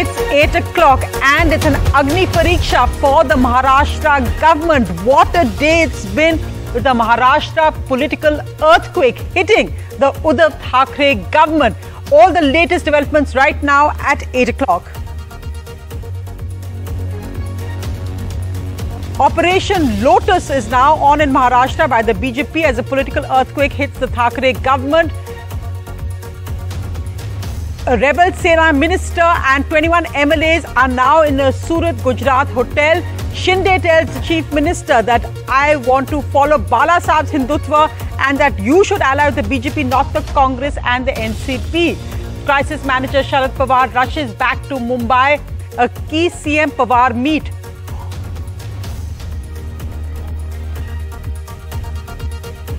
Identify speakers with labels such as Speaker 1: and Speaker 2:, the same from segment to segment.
Speaker 1: It's 8 o'clock and it's an Agni Pariksha for the Maharashtra government. What a day it's been with the Maharashtra political earthquake hitting the Uddhav Thackeray government. All the latest developments right now at 8 o'clock. Operation Lotus is now on in Maharashtra by the BJP as a political earthquake hits the Thackeray government. A rebel Sena minister and 21 MLAs are now in a Surat, Gujarat hotel. Shinde tells the chief minister that I want to follow Bala Sahib's Hindutva and that you should ally with the BJP, not the Congress and the NCP. Crisis manager Sharad Pawar rushes back to Mumbai. A key CM Pawar meet.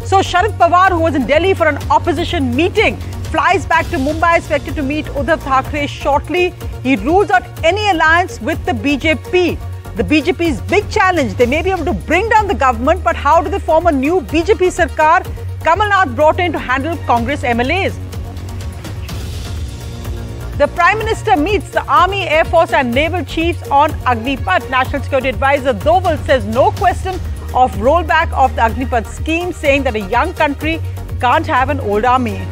Speaker 1: So Sharad Pawar, who was in Delhi for an opposition meeting, flies back to Mumbai, expected to meet Uddhav Thackeray shortly. He rules out any alliance with the BJP. The BJP's big challenge, they may be able to bring down the government, but how do they form a new BJP Sarkar? Kamal Nath brought in to handle Congress MLAs. The Prime Minister meets the Army, Air Force and Naval Chiefs on Agnipath. National Security Advisor Doval says no question of rollback of the Agnipath scheme, saying that a young country can't have an old army.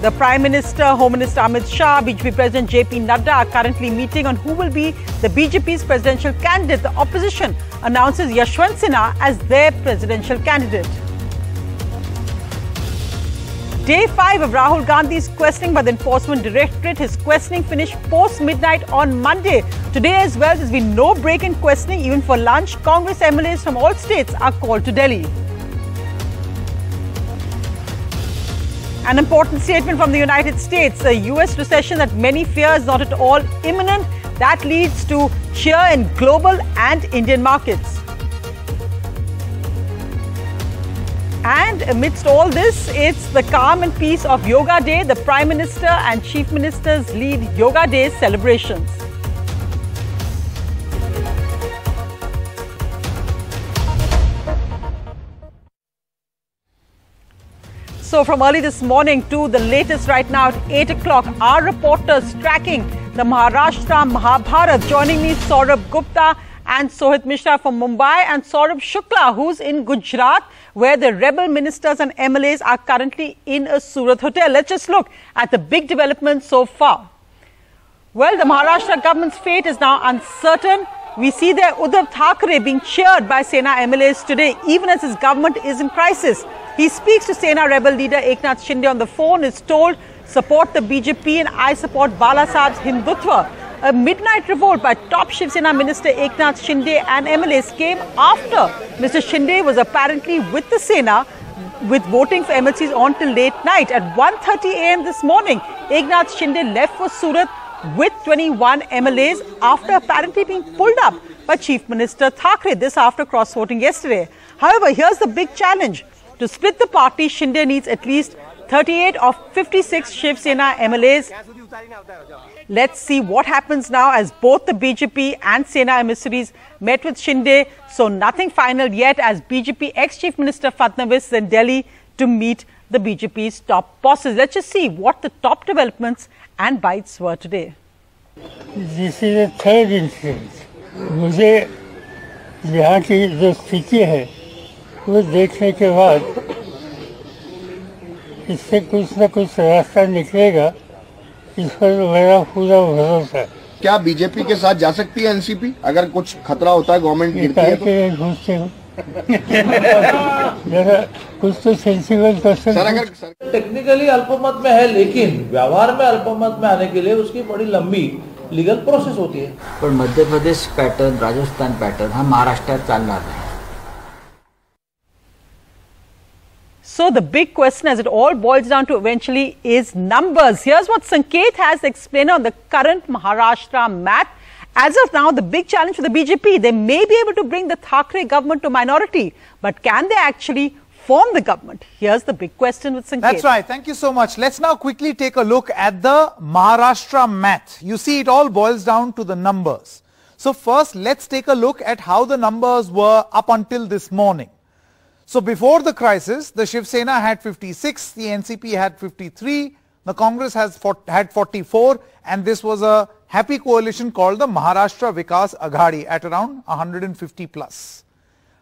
Speaker 1: The Prime Minister, Home Minister Amit Shah, BJP President JP Nadda are currently meeting on who will be the BJP's presidential candidate. The opposition announces Yashwant Sinha as their presidential candidate. Day 5 of Rahul Gandhi's questioning by the Enforcement Directorate. His questioning finished post-midnight on Monday. Today as well, there's been no break in questioning. Even for lunch, Congress MLAs from all states are called to Delhi. An important statement from the United States. A US recession that many fear is not at all imminent. That leads to cheer in global and Indian markets. And amidst all this, it's the calm and peace of Yoga Day. The Prime Minister and Chief Ministers lead Yoga Day celebrations. So from early this morning to the latest right now at 8 o'clock, our reporters tracking the Maharashtra Mahabharat. Joining me, Saurabh Gupta and Sohit Mishra from Mumbai, and Saurabh Shukla, who's in Gujarat, where the rebel ministers and MLAs are currently in a Surat hotel. Let's just look at the big developments so far. Well, the Maharashtra government's fate is now uncertain. We see there Uddhav Thackeray being cheered by Sena MLAs today, even as his government is in crisis. He speaks to Sena rebel leader Eknath Shinde on the phone, is told, support the BJP and I support Bala Sahib's Hindutva. A midnight revolt by top Shiv Sena Minister Eknath Shinde and MLAs came after Mr. Shinde was apparently with the Sena with voting for MLCs on till late night. At 1:30 a.m. this morning, Eknath Shinde left for Surat with 21 MLAs after apparently being pulled up by Chief Minister Thackeray. This after cross-voting yesterday. However, here's the big challenge. To split the party, Shinde needs at least 38 of 56 Shiv Sena MLAs. Let's see what happens now as both the BJP and Sena emissaries met with Shinde. So nothing final yet as BJP ex-Chief Minister Fadnavis is in Delhi to meet the BJP's top bosses. Let's just see what the top developments and bites were today.
Speaker 2: This is the third instance. मुझे यहाँ की जो स्थिति है वो देखने के बाद इससे कुछ न कुछ रास्ता निकलेगा, इस पर मेरा पूरा भरोसा है।
Speaker 3: क्या बीजेपी के साथ जा सकती है एनसीपी अगर कुछ खतरा होता है, गवर्नमेंट गिरती है तो?
Speaker 2: घुसते हो जरा कुछ तो सेंसिबल क्वेश्चन।
Speaker 4: सर, अगर टेक्निकली अल्पमत में है, लेकिन व्यवहार में अल्पमत में आने के लिए उसकी बड़ी लंबी लीगल प्रोसेस होती है।
Speaker 5: पर मध्य प्रदेश पैटर्न, राजस्थान पैटर्न हा महाराष्ट्रात चालणार नाही.
Speaker 1: So the big question, as it all boils down to eventually, is numbers. Here's what Sanket has explained on the current Maharashtra map. As of now, the big challenge for the BJP, they may be able to bring the Thackeray government to minority, but can they actually form the government? Here's the big question with Sanket.
Speaker 6: That's right. Thank you so much. Let's now quickly take a look at the Maharashtra math. You see, it all boils down to the numbers. So first, let's take a look at how the numbers were up until this morning. So before the crisis, the Shiv Sena had 56, the NCP had 53, The Congress had 44, and this was a happy coalition called the Maharashtra Vikas Aghadi at around 150 plus.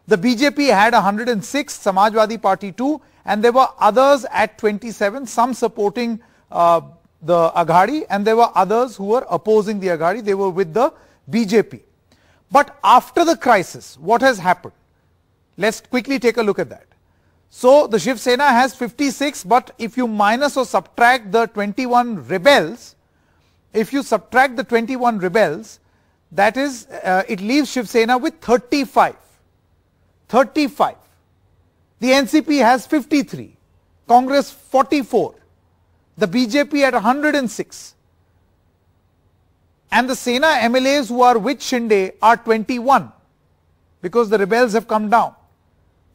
Speaker 6: The BJP had 106, Samajwadi Party 2, and there were others at 27, some supporting the Aghadi, and there were others who were opposing the Aghadi. They were with the BJP. But after the crisis, what has happened? Let's quickly take a look at that. So the Shiv Sena has 56, but if you minus or subtract the 21 rebels, that is, it leaves Shiv Sena with 35. 35. The NCP has 53, Congress 44, the BJP at 106, and the Sena MLAs who are with Shinde are 21 because the rebels have come down.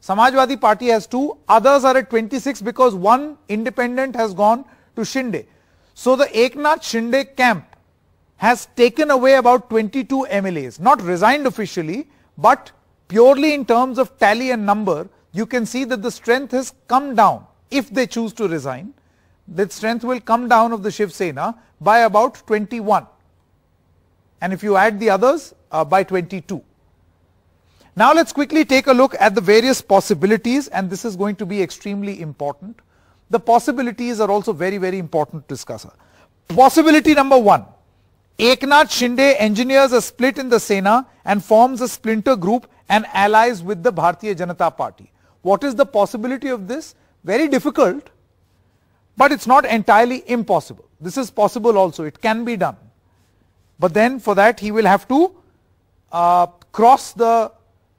Speaker 6: Samajwadi Party has 2, others are at 26 because one independent has gone to Shinde. So the Eknath Shinde camp has taken away about 22 MLAs, not resigned officially, but purely in terms of tally and number, you can see that the strength has come down. If they choose to resign, the strength will come down of the Shiv Sena by about 21. And if you add the others, by 22. Now let's quickly take a look at the various possibilities, and this is going to be extremely important. The possibilities are also very, very important to discuss. Possibility number 1. Eknath Shinde engineers a split in the Sena and forms a splinter group and allies with the Bharatiya Janata Party. What is the possibility of this? Very difficult, but it's not entirely impossible. This is possible also, it can be done. But then for that he will have to cross the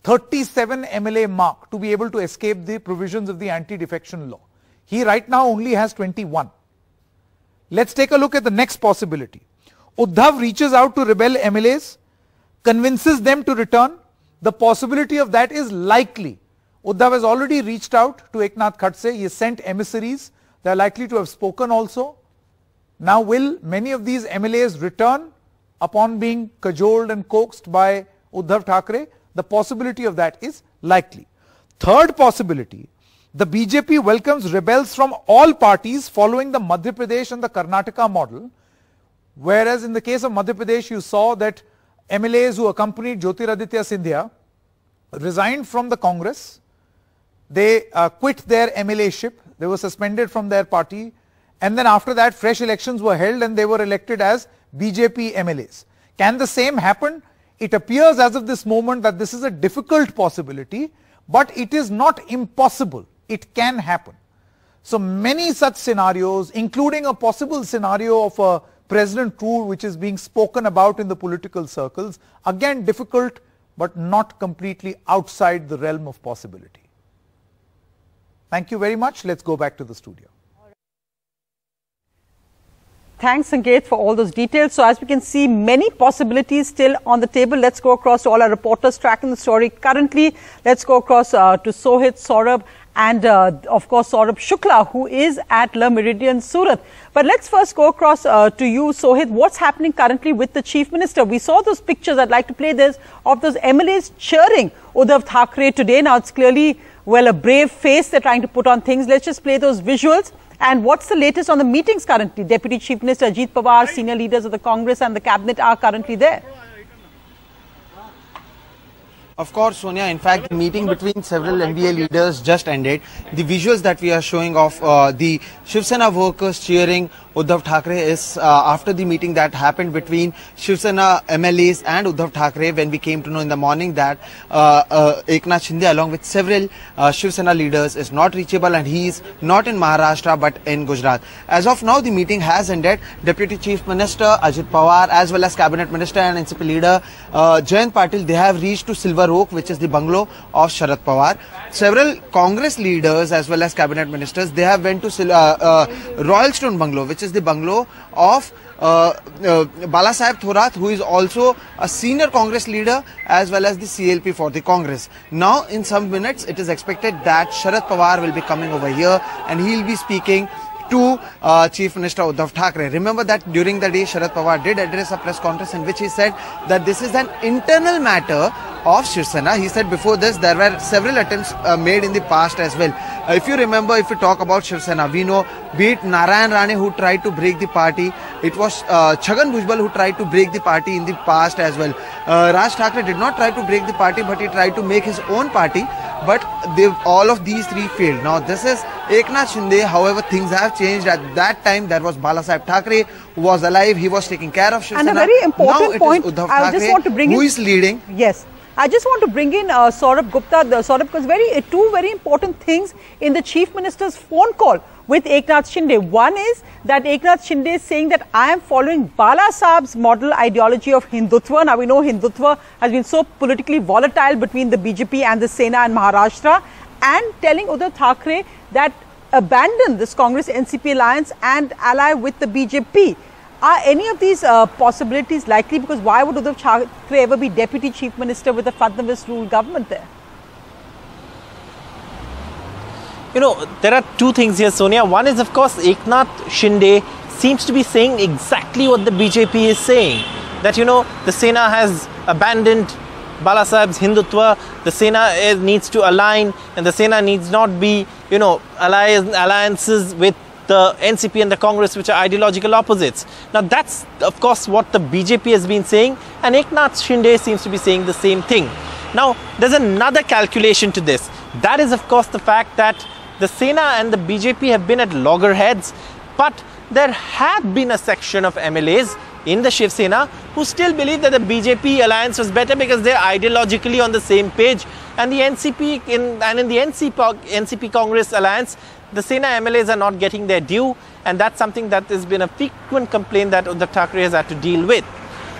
Speaker 6: 37 MLA mark to be able to escape the provisions of the anti-defection law. He right now only has 21. Let's take a look at the next possibility. Uddhav reaches out to rebel MLAs, convinces them to return. The possibility of that is likely. Uddhav has already reached out to Eknath Khadse. He has sent emissaries. They are likely to have spoken also. Now will many of these MLAs return upon being cajoled and coaxed by Uddhav Thackeray? The possibility of that is likely. Third possibility, the BJP welcomes rebels from all parties following the Madhya Pradesh and the Karnataka model, whereas in the case of Madhya Pradesh you saw that MLAs who accompanied Jyotiraditya Scindia resigned from the Congress. They quit their MLA-ship, they were suspended from their party, and then after that fresh elections were held and they were elected as BJP MLAs. Can the same happen? It appears as of this moment that this is a difficult possibility, but it is not impossible. It can happen. So many such scenarios, including a possible scenario of a president rule which is being spoken about in the political circles, again difficult but not completely outside the realm of possibility. Thank you very much. Let's go back to the studio.
Speaker 1: Thanks, Sanket, for all those details. So as we can see, many possibilities still on the table. Let's go across to all our reporters tracking the story currently. Let's go across to Sohit, Saurabh, and of course Saurabh Shukla, who is at Le Meridian, Surat. But let's first go across to you, Sohit. What's happening currently with the Chief Minister? We saw those pictures, I'd like to play this, of those MLAs cheering Uddhav Thackeray today. Now it's clearly, well, a brave face they're trying to put on things. Let's just play those visuals. And what's the latest on the meetings currently? Deputy Chief Minister Ajit Pawar, senior leaders of the Congress and the cabinet are currently there.
Speaker 7: Of course, Sonia, in fact, the meeting between several NDA leaders just ended. The visuals that we are showing of the Shiv Sena workers cheering Uddhav Thackeray is after the meeting that happened between Shiv Sena MLAs and Uddhav Thackeray, when we came to know in the morning that Eknath Shinde along with several Shiv Sena leaders is not reachable and he is not in Maharashtra but in Gujarat. As of now, the meeting has ended. Deputy Chief Minister Ajit Pawar as well as Cabinet Minister and NCP leader Jayant Patil, they have reached to Silver Oak, which is the bungalow of Sharad Pawar. Several Congress leaders as well as Cabinet Ministers, they have went to Royal Stone bungalow, which is the bungalow of Balasaheb Thorat, who is also a senior Congress leader as well as the CLP for the Congress. Now in some minutes it is expected that Sharad Pawar will be coming over here and he will be speaking to Chief Minister Uddhav Thackeray. Remember that during the day Sharad Pawar did address a press conference in which he said that this is an internal matter of Shiv Sena. He said before this there were several attempts made in the past as well. If you remember, if we talk about Shiv Sena, we know be it Narayan Rane who tried to break the party, it was Chhagan Bhujbal who tried to break the party in the past as well. Raj Thackeray did not try to break the party, but he tried to make his own party. But all of these three failed. Now this is Eknath Shinde. However, things have changed. At that time, there was Balasaheb Thackeray who was alive. He was taking care of Shiv Sena.
Speaker 1: And a very important
Speaker 7: now
Speaker 1: point,
Speaker 7: it is Uddhav
Speaker 1: I just want to bring
Speaker 7: who
Speaker 1: in,
Speaker 7: is leading.
Speaker 1: Yes. I just want to bring in Saurabh Gupta, because two very important things in the Chief Minister's phone call with Eknath Shinde. One is that Eknath Shinde is saying that I am following Bala Saheb's model ideology of Hindutva. Now we know Hindutva has been so politically volatile between the BJP and the Sena in Maharashtra, and telling Uddhav Thackeray that abandon this Congress-NCP alliance and ally with the BJP. Are any of these possibilities likely? Because why would Uddhav Thackeray ever be Deputy Chief Minister with a Fadnavis rule government there?
Speaker 8: You know, there are two things here, Sonia. One is, of course, Eknath Shinde seems to be saying exactly what the BJP is saying. That, you know, the Sena has abandoned Balasaheb's Hindutva, the Sena needs to align, and the Sena needs not be, you know, alliances with the NCP and the Congress, which are ideological opposites. Now that's of course what the BJP has been saying, and Eknath Shinde seems to be saying the same thing. Now there's another calculation to this. That is of course the fact that the Sena and the BJP have been at loggerheads, but there have been a section of MLAs in the Shiv Sena who still believe that the BJP alliance was better because they're ideologically on the same page, and the NCP in the NCP Congress alliance, the Sena MLAs are not getting their due, and that's something that has been a frequent complaint that Uddhav Thackeray has had to deal with.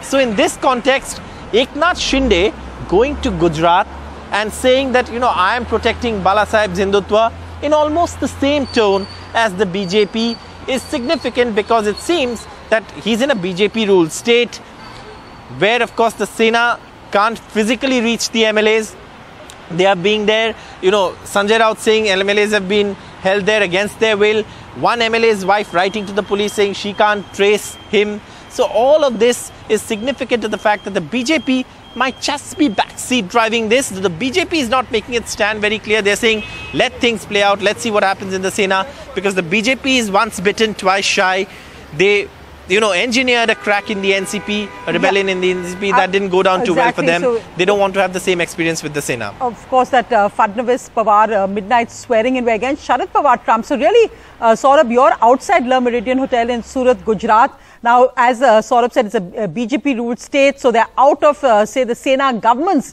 Speaker 8: So in this context, Eknath Shinde going to Gujarat and saying that, you know, I am protecting Balasaheb's Hindutva in almost the same tone as the BJP is significant, because it seems that he's in a BJP-ruled state where, of course, the Sena can't physically reach the MLAs. They are being there, you know, Sanjay Raut saying MLAs have been held there against their will. One MLA's wife writing to the police saying she can't trace him. So all of this is significant to the fact that the BJP might just be backseat driving this. The BJP is not making its stand very clear. They're saying, let things play out. Let's see what happens in the Sena, because the BJP is once bitten, twice shy. They, you know, engineered a crack in the NCP, a rebellion in the NCP that didn't go down too well for them. So they don't want to have the same experience with the Sena. Of
Speaker 1: course, that Fadnavis Pawar midnight swearing in were against Sharad Pawar Trump. So really, Saurabh, you're outside Le Méridien Hotel in Surat, Gujarat. Now, as Saurabh said, it's a BJP-ruled state, so they're out of, say, the Sena government's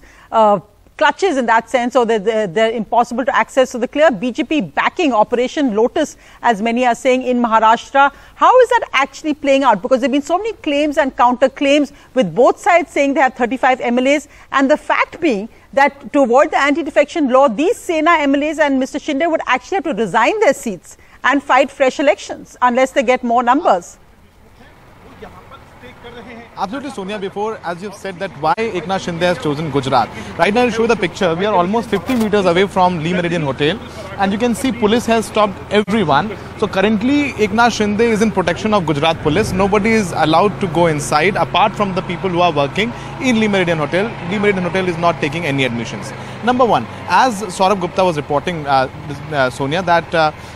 Speaker 1: clutches in that sense, or they're impossible to access. So the clear BJP backing Operation Lotus, as many are saying, in Maharashtra. How is that actually playing out? Because there have been so many claims and counter claims, with both sides saying they have 35 MLAs, and the fact being that to avoid the anti-defection law, these Sena MLAs and Mr. Shinde would actually have to resign their seats and fight fresh elections unless they get more numbers.
Speaker 9: Absolutely, Sonia. Before, as you've said, that why Eknath Shinde has chosen Gujarat. Right now, I'll show you the picture. We are almost 50 meters away from Le Méridien Hotel, and you can see police has stopped everyone. So currently, Eknath Shinde is in protection of Gujarat police. Nobody is allowed to go inside apart from the people who are working in Le Méridien Hotel. Le Méridien Hotel is not taking any admissions. Number one, as Saurabh Gupta was reporting, Sonia, that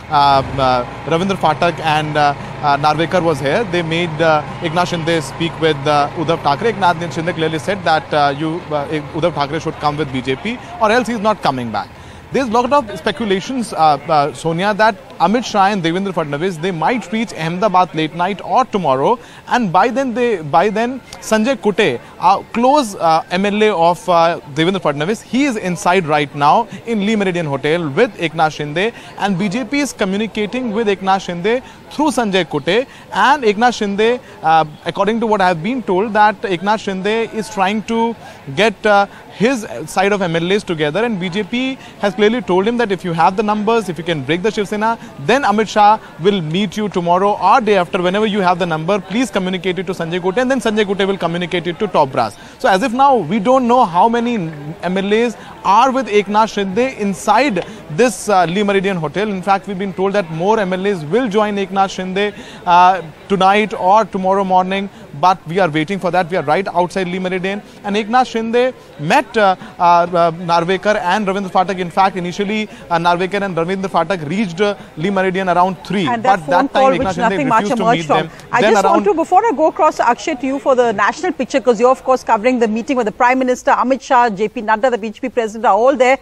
Speaker 9: Ravindra Phatak and Narvekar was here. They made Eknath Shinde speak with Uddhav Thackeray. Eknath Shinde clearly said that Uddhav Thackeray should come with BJP, or else he is not coming back. There's a lot of speculations, Sonia, that Amit Shah and Devendra Fadnavis, they might reach Ahmedabad late night or tomorrow, and by then Sanjay Kute, close MLA of Devendra Fadnavis, he is inside right now in Le Méridien Hotel with Eknath Shinde, and BJP is communicating with Eknath Shinde through Sanjay Kute, and Eknath Shinde, according to what I have been told, that Eknath Shinde is trying to get his side of MLAs together, and BJP has clearly told him that if you have the numbers, if you can break the Shiv Sena, then Amit Shah will meet you tomorrow or day after. Whenever you have the number, please communicate it to Sanjay Kute, and then Sanjay Kute will communicate it to top brass. So as if now we don't know how many MLAs are with Eknath Shinde inside this Le Méridien Hotel. In fact, we've been told that more MLAs will join Eknath Shinde tonight or tomorrow morning. but we are waiting for that. We are right outside Lee Meridian, and Eknath Shinde met Narvekar and Ravindra Phatak. In fact, initially Narvekar and Ravindra Phatak reached Lee Meridian around 3,
Speaker 1: and
Speaker 9: but that time Eknath Shinde refused to meet them.
Speaker 1: I just want to, before I go across to Akshay, to you for the national picture, because you're of course covering the meeting with the Prime Minister, Amit Shah, JP Nadda, the BJP President are all there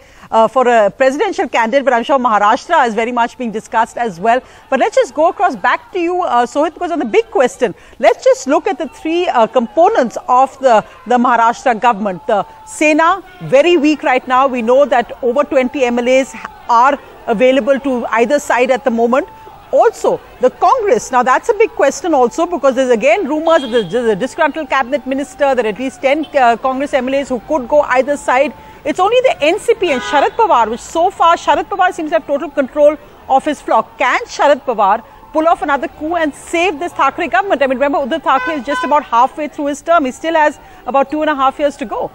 Speaker 1: for a presidential candidate, but I'm sure Maharashtra is very much being discussed as well. But let's just go across back to you, Sohit, because on the big question, let's just look at the three components of the Maharashtra government. The Sena, very weak right now. We know that over 20 MLAs are available to either side at the moment. Also, the Congress. Now, that's a big question also, because there's again rumours that there's a disgruntled cabinet minister, that at least 10 Congress MLAs who could go either side. It's only the NCP and Sharad Pawar, which so far Sharad Pawar seems to have total control of his flock. Can Sharad Pawar pull off another coup and save this Thackeray government? I mean, remember, Uddhav Thackeray is just about halfway through his term. He still has about 2.5 years to go.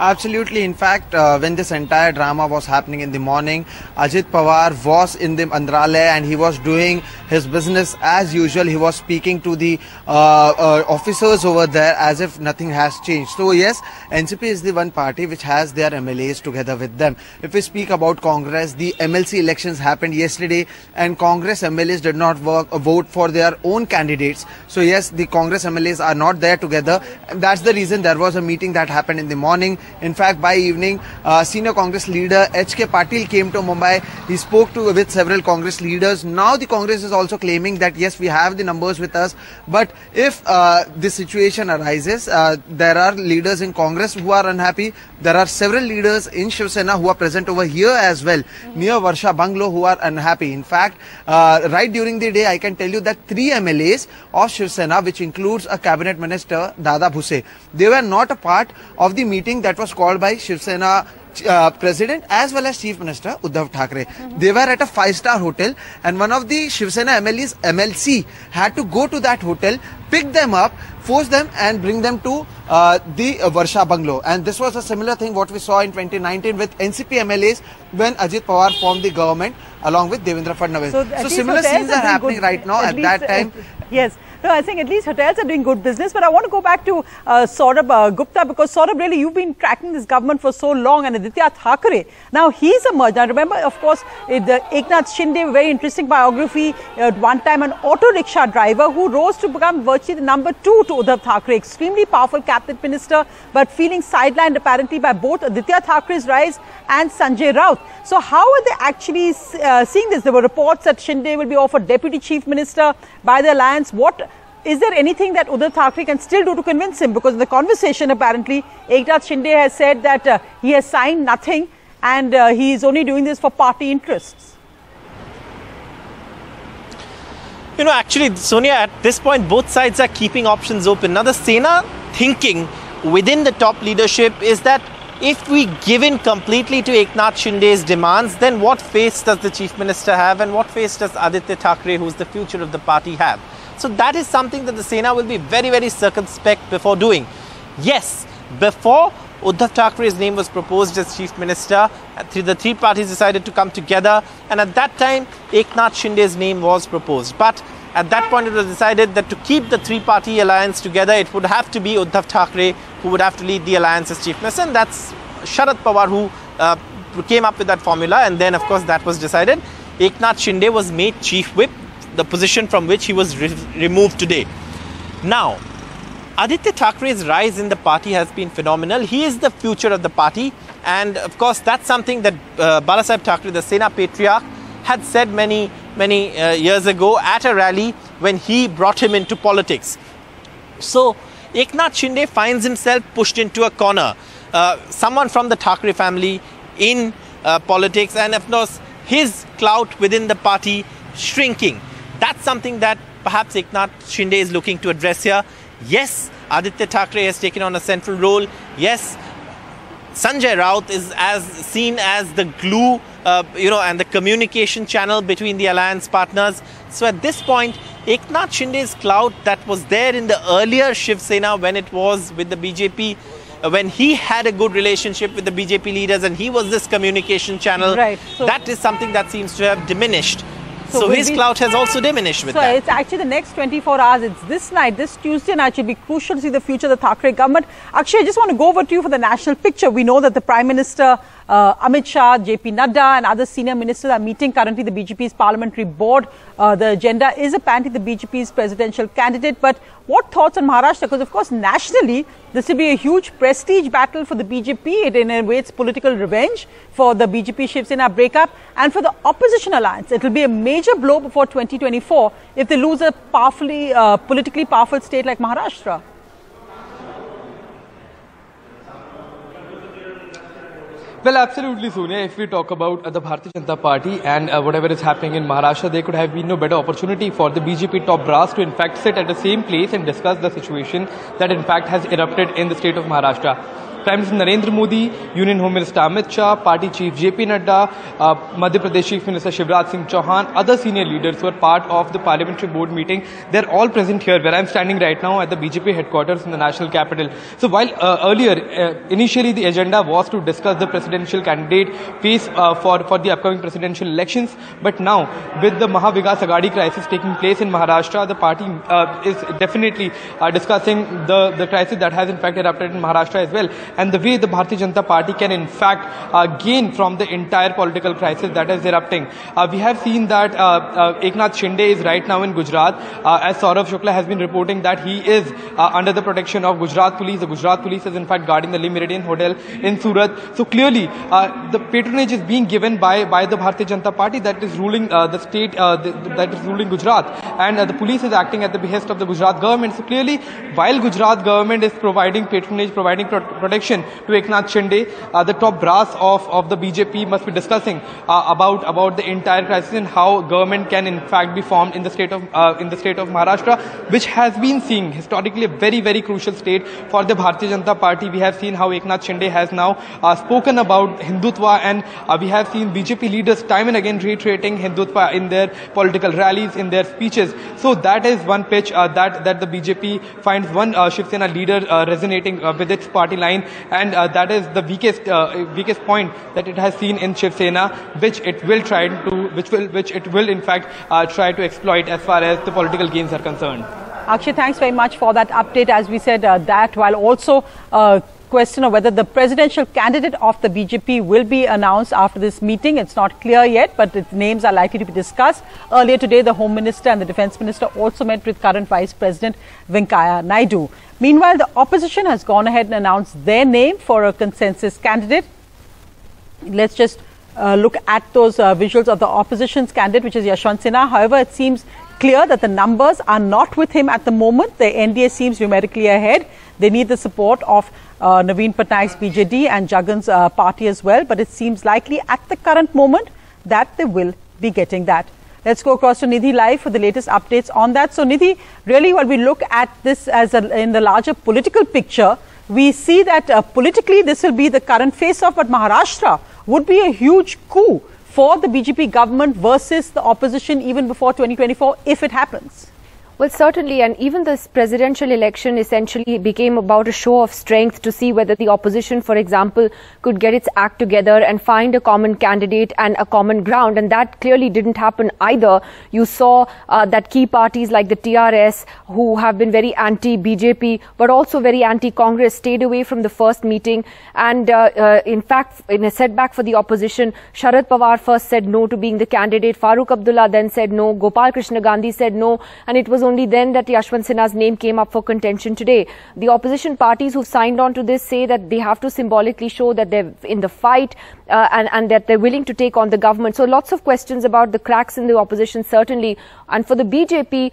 Speaker 7: Absolutely. In fact, when this entire drama was happening in the morning, Ajit Pawar was in the Mandralaya and he was doing his business as usual. He was speaking to the officers over there as if nothing has changed. So yes, NCP is the one party which has their MLAs together with them. If we speak about Congress, the MLC elections happened yesterday and Congress MLAs did not vote for their own candidates. So yes, the Congress MLAs are not there together. And that's the reason there was a meeting that happened in the morning. In fact, by evening, senior Congress leader H.K. Patil came to Mumbai. He spoke with several Congress leaders. Now the Congress is also claiming that yes, we have the numbers with us. But if this situation arises, there are leaders in Congress who are unhappy. There are several leaders in Shiv Sena who are present over here as well, near Varsha Bungalow, who are unhappy. In fact, right during the day, I can tell you that 3 MLAs of Shiv Sena, which includes a cabinet minister, Dada Bhuse, they were not a part of the meeting that was called by Shiv Sena President as well as Chief Minister Uddhav Thackeray. They were at a 5-star hotel and one of the Shiv Sena MLAs, MLC, had to go to that hotel, pick them up, force them and bring them to the Varsha Bungalow. And this was a similar thing what we saw in 2019 with NCP MLAs when Ajit Pawar formed the government along with Devendra Fadnavis. So similar scenes are happening right now at that time.
Speaker 1: Yes. No, I think at least hotels are doing good business. But I want to go back to Saurabh Gupta, because Saurabh, really, you've been tracking this government for so long, and Aditya Thackeray, now he's emerged. Now remember, of course, the Eknath Shinde, very interesting biography, at one time an auto rickshaw driver who rose to become virtually the number 2 to Uddhav Thackeray, extremely powerful cabinet minister, but feeling sidelined apparently by both Aditya Thackeray's rise and Sanjay Raut. So how are they actually seeing this? There were reports that Shinde will be offered deputy chief minister by the alliance. What is there anything that Uddhav Thackeray can still do to convince him? Because in the conversation, apparently, Eknath Shinde has said that he has signed nothing and he is only doing this for party interests.
Speaker 8: You know, actually, Sonia, at this point, both sides are keeping options open. Now, the Sena thinking within the top leadership is that if we give in completely to Eknath Shinde's demands, then what face does the Chief Minister have and what face does Aditya Thackeray, who's the future of the party, have? So that is something that the Sena will be very, very circumspect before doing. Yes, before Uddhav Thackeray's name was proposed as Chief Minister, the three parties decided to come together, and at that time, Eknath Shinde's name was proposed. But at that point, it was decided that to keep the three-party alliance together, it would have to be Uddhav Thackeray who would have to lead the alliance as Chief Minister, and that's Sharad Pawar who came up with that formula, and then, of course, that was decided. Eknath Shinde was made Chief Whip, the position from which he was removed today. Now, Aditya Thackeray's rise in the party has been phenomenal. He is the future of the party, and of course that's something that Balasaheb Thackeray, the Sena patriarch, had said many years ago at a rally when he brought him into politics. So Eknath Shinde finds himself pushed into a corner. Someone from the Thackeray family in politics, and of course his clout within the party shrinking. That's something that perhaps Eknath Shinde is looking to address here. Yes, Aditya Thackeray has taken on a central role. Yes, Sanjay Raut is seen as the glue, and the communication channel between the alliance partners. So at this point, Eknath Shinde's clout that was there in the earlier Shiv Sena when it was with the BJP, when he had a good relationship with the BJP leaders and he was this communication channel, right. So that is something that seems to have diminished. So his clout has also diminished with that.
Speaker 1: So it's actually the next 24 hours. It's this night, this Tuesday night, will be crucial to see the future of the Thackeray government. Akshay, I just want to go over to you for the national picture. We know that the Prime Minister, Amit Shah, JP Nadda and other senior ministers are meeting currently the BJP's parliamentary board. The agenda is apparently the BJP's presidential candidate. But what thoughts on Maharashtra? Because of course, nationally, this will be a huge prestige battle for the BJP. It in a way, it's political revenge for the BJP-Shiv Sena breakup. And for the opposition alliance, it will be a major blow before 2024 if they lose a powerfully, politically powerful state like Maharashtra.
Speaker 10: Well, absolutely, Sonia. If we talk about the Bharatiya Janata Party and whatever is happening in Maharashtra, there could have been no better opportunity for the BJP top brass to in fact sit at the same place and discuss the situation that in fact has erupted in the state of Maharashtra. Prime Minister Narendra Modi, Union Home Minister Amit Shah, Party Chief JP Nadda, Madhya Pradesh Chief Minister Shivraj Singh Chauhan, other senior leaders who are part of the parliamentary board meeting, they're all present here where I'm standing right now at the BJP headquarters in the national capital. So while earlier, initially the agenda was to discuss the presidential candidate face for the upcoming presidential elections, but now with the Maha Vikas Aghadi crisis taking place in Maharashtra, the party is definitely discussing the crisis that has in fact erupted in Maharashtra as well. And the way the Bharatiya Janata Party can in fact gain from the entire political crisis that is erupting. We have seen that Eknath Shinde is right now in Gujarat, as Saurav Shukla has been reporting that he is under the protection of Gujarat police. The Gujarat police is in fact guarding the Le Méridien Hotel in Surat. So clearly the patronage is being given by the Bharatiya Janata Party that is ruling the state, that is ruling Gujarat, and the police is acting at the behest of the Gujarat government. So clearly, while Gujarat government is providing patronage, providing protection to Eknath Shinde, the top brass of the BJP must be discussing about the entire crisis and how government can in fact be formed in the state of Maharashtra, which has been seeing historically a very crucial state for the Bharatiya Janata Party. We have seen how Eknath Shinde has now spoken about Hindutva, and we have seen BJP leaders time and again reiterating Hindutva in their political rallies, in their speeches. So that is one pitch that the BJP finds one Shiv Sena leader resonating with its party line, and that is the weakest point that it has seen in Shiv Sena, which it will in fact try to exploit as far as the political gains are concerned.
Speaker 1: Akshay, thanks very much for that update. As we said, that while also question of whether the presidential candidate of the BJP will be announced after this meeting. It's not clear yet, but its names are likely to be discussed. Earlier today, the Home Minister and the Defence Minister also met with current Vice President Venkaiah Naidu. Meanwhile, the opposition has gone ahead and announced their name for a consensus candidate. Let's just look at those visuals of the opposition's candidate, which is Yashwant Sinha. However, it seems clear that the numbers are not with him at the moment. The NDA seems numerically ahead. They need the support of Naveen Patnaik's BJD and Jagan's party as well. But it seems likely at the current moment that they will be getting that. Let's go across to Nidhi live for the latest updates on that. So Nidhi, really when we look at this as in the larger political picture, we see that politically this will be the current face-off, but Maharashtra would be a huge coup for the BJP government versus the opposition even before 2024 if it happens.
Speaker 11: Well, certainly, and even this presidential election essentially became about a show of strength to see whether the opposition, for example, could get its act together and find a common candidate and a common ground. And that clearly didn't happen either. You saw that key parties like the TRS, who have been very anti-BJP, but also very anti-Congress, stayed away from the first meeting. And in fact, in a setback for the opposition, Sharad Pawar first said no to being the candidate. Farooq Abdullah then said no. Gopal Krishna Gandhi said no. And it was only then that Yashwant Sinha's name came up for contention today. The opposition parties who signed on to this say that they have to symbolically show that they're in the fight and that they're willing to take on the government. So lots of questions about the cracks in the opposition, certainly. And for the BJP,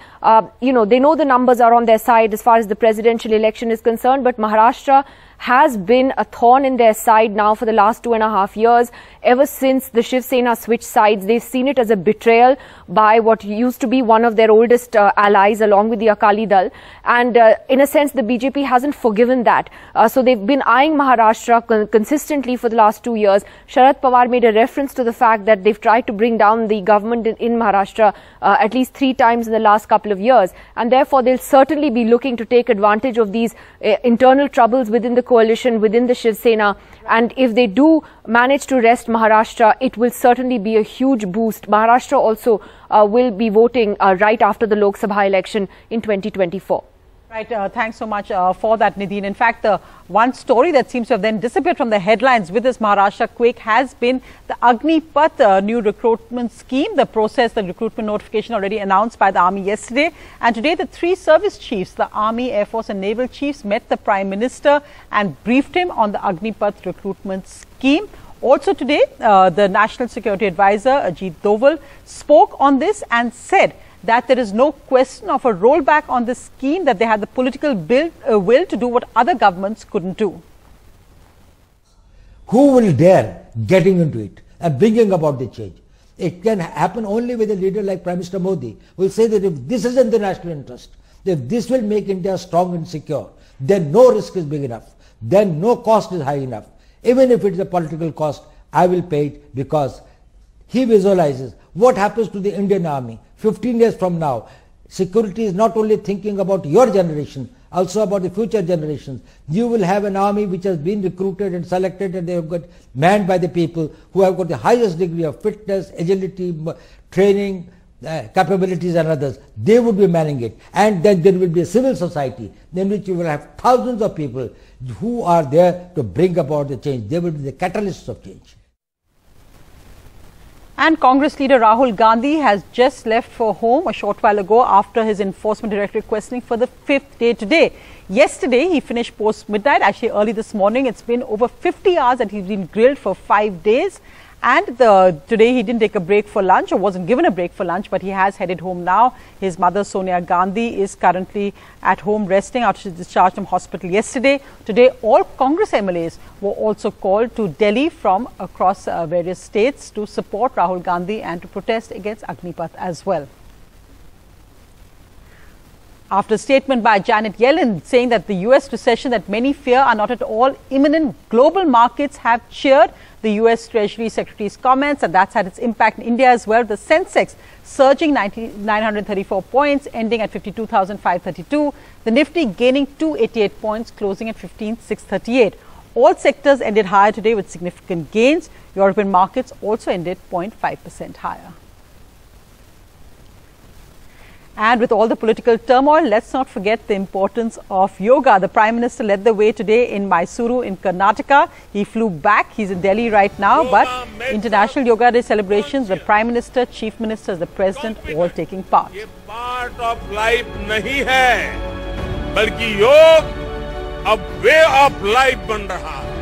Speaker 11: they know the numbers are on their side as far as the presidential election is concerned, but Maharashtra has been a thorn in their side now for the last 2.5 years. Ever since the Shiv Sena switched sides, they've seen it as a betrayal by what used to be one of their oldest allies along with the Akali Dal. And in a sense, the BJP hasn't forgiven that. So they've been eyeing Maharashtra consistently for the last 2 years. Sharad Pawar made a reference to the fact that they've tried to bring down the government in Maharashtra at least 3 times in the last couple of years. And therefore, they'll certainly be looking to take advantage of these internal troubles within the coalition within the Shiv Sena. And if they do manage to wrest Maharashtra, it will certainly be a huge boost. Maharashtra also will be voting right after the Lok Sabha election in 2024.
Speaker 1: Right, thanks so much for that, Nadine. In fact, the one story that seems to have then disappeared from the headlines with this Maharashtra quake has been the Agnipath new recruitment scheme. The process, the recruitment notification already announced by the Army yesterday. And today, the three service chiefs, the Army, Air Force and Naval chiefs, met the Prime Minister and briefed him on the Agnipath recruitment scheme. Also today, the National Security Advisor, Ajit Doval, spoke on this and said that there is no question of a rollback on this scheme, that they had the political will to do what other governments couldn't do.
Speaker 12: Who will dare getting into it and bringing about the change? It can happen only with a leader like Prime Minister Modi, who will say that if this is in the national interest, if this will make India strong and secure, then no risk is big enough, then no cost is high enough. Even if it is a political cost, I will pay it, because he visualizes what happens to the Indian Army 15 years from now. Security is not only thinking about your generation, also about the future generations. You will have an army which has been recruited and selected, and they have got manned by the people who have got the highest degree of fitness, agility, training, capabilities and others. They would be manning it. And then there will be a civil society in which you will have thousands of people who are there to bring about the change. They will be the catalysts of change.
Speaker 1: And Congress leader Rahul Gandhi has just left for home a short while ago after his enforcement directorate questioning for the 5th day today. Yesterday, he finished post midnight, actually early this morning. It's been over 50 hours that he's been grilled for 5 days. And today he didn't take a break for lunch, or wasn't given a break for lunch, but he has headed home now. His mother, Sonia Gandhi, is currently at home resting after she was discharged from hospital yesterday. Today, all Congress MLAs were also called to Delhi from across various states to support Rahul Gandhi and to protest against Agnipath as well. After a statement by Janet Yellen saying that the US recession that many fear are not at all imminent, global markets have cheered the US Treasury Secretary's comments, and that's had its impact in India as well. The Sensex surging 934 points, ending at 52,532. The Nifty gaining 288 points, closing at 15,638. All sectors ended higher today with significant gains. European markets also ended 0.5% higher. And with all the political turmoil, let's not forget the importance of yoga. The Prime Minister led the way today in Mysuru in Karnataka. He flew back. He's in Delhi right now. But International Yoga Day celebrations, the Prime Minister, Chief Minister, the President, all taking part.
Speaker 13: ये part of life नहीं है, बल्कि योग अब way of life बन रहा है.